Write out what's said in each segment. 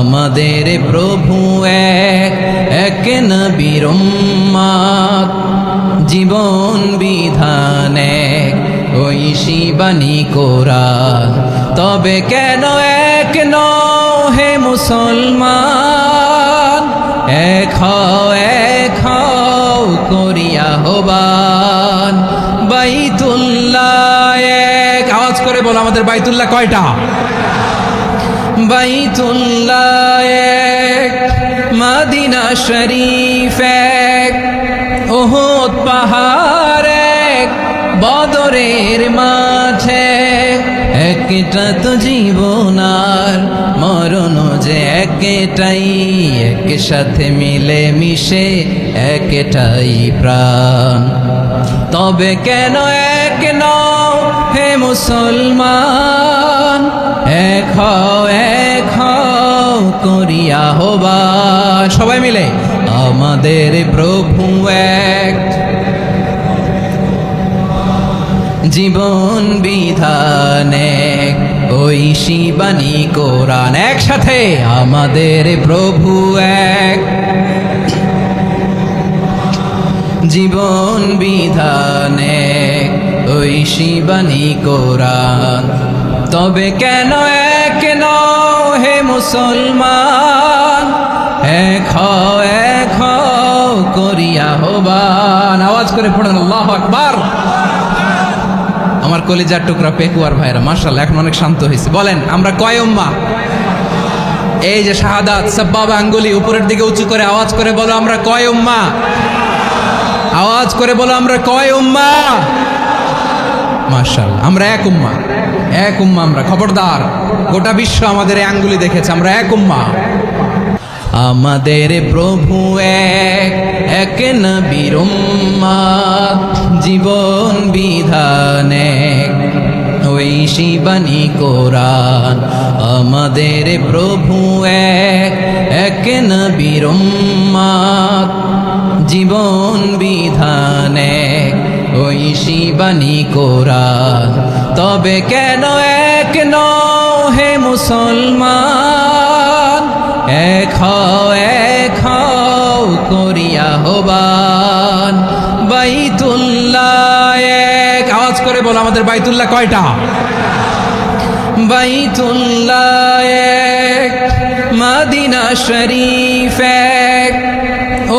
আমাদের প্রভু এক, এক নবীর উম্মত, জীবন বিধান এক, ঐশী বাণী কোরআন। তবে কেন এক নও হে মুসলমান, এক হও করিয়া আহ্বান। বাইতুল্লাহ এক, আওয়াজ করে বলো আমাদের বাইতুল্লাহ কয়টা? বাইতুল্লাহ এক, মদিনা শরীফ এক, উহুদ পাহাড় এক, বদরের মাঝে একটা তো জীবন আর মরণ যে একটাই, একসাথে মিলে মিশে একটাই প্রাণ। তবে কেন এক নও হে মুসলমান, এক হও করিয়া আহ্বান। সবাই মিলে আমাদের প্রভু এক, জীবন বিধান এক, ঐশী বাণী কোরআন। একসাথে আমাদের প্রভু এক, জীবন বিধান এক, ঐশী বাণী কোরআন। তবে কেন এক নও হে মুসলমান, এক হও করিয়া আহ্বান। আওয়াজ করে পড়েন আল্লাহু আকবার। আমার কলিজার টুকরা পেকুয়ার ভাইরা মাশাআল্লাহ এখন অনেক শান্ত হয়েছে। বলেন আমরা কয় উম্মাহ? এই যে শাহাদাত সাব্বাবা আঙ্গুলি উপরের দিকে উঁচু করে আওয়াজ করে বলো আমরা কয় উম্মাহ? আওয়াজ করে বলো আমরা কয় উম্মাহ? মাশাআল্লাহ আমরা এক উম্মাহ, এক উম্মাহ আমরা। খবরদার, গোটা বিশ্ব আমাদের এই আঙ্গুলি দেখেছে, আমরা এক উম্মাহ। আমাদের প্রভু এক, এক নবীর উম্মত, জীবন বিধান এক, ঐশী বাণী কোরআন। আমাদের প্রভু এক, এক নবীর উম্মত, জীবন বিধান এক, ঐশী বাণী কোরআন। তবে কেন এক নও হে মুসলমান, এক হও করিয়া আহ্বান। বাইতুল্লাহ এক, আওয়াজ করে বলো আমাদের বাইতুল্লাহ কয়টা? বাইতুল্লাহ এক, মদিনা শরীফ এক,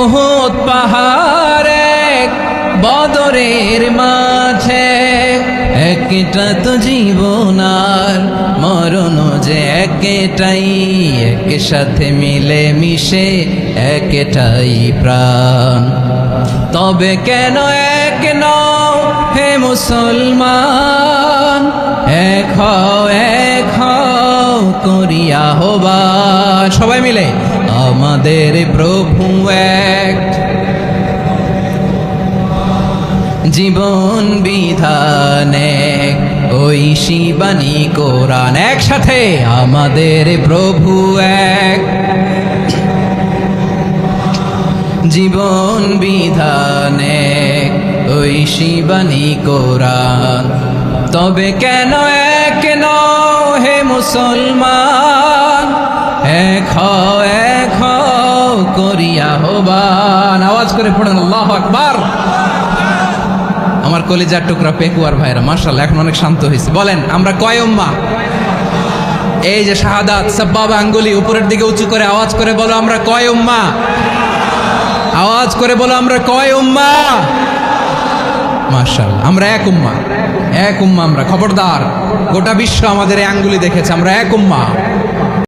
উহুদ পাহাড় এক, বদরের মাঝে একটা তো জীবন আর মরণ যে একটাই, একসাথে মিলে মিশে একটাই প্রাণ। তবে কেন এক নও হে মুসলমান, এক হও করিয়া আহ্বান। সবাই মিলে আমাদের প্রভু এক, জীবন বিধান এক, ঐশী বাণী কোরআন। একসাথে আমাদের প্রভু এক, জীবন বিধান এক, ঐশী বাণী কোরআন। তবে কেন এক নও হে মুসলমান, এক হও করিয়া আহ্বান। আওয়াজ করে পড়েন আল্লাহু আকবার। আমার কলিজার টুকরা পেকুয়ার ভাইরা মাশাআল্লাহ এখন অনেক শান্ত হয়েছে। বলেন আমরা কয় উম্মাহ? এই যে শাহাদাত সাব্বাবা আঙ্গুলি উপরের দিকে উঁচু করে আওয়াজ করে বলো আমরা কয় উম্মাহ? আওয়াজ করে বলো আমরা কয় উম্মাহ? মাশাআল্লাহ আমরা এক উম্মাহ, এক উম্মাহ আমরা। খবরদার, গোটা বিশ্ব আমাদের এই আঙ্গুলি দেখেছে, আমরা এক উম্মাহ।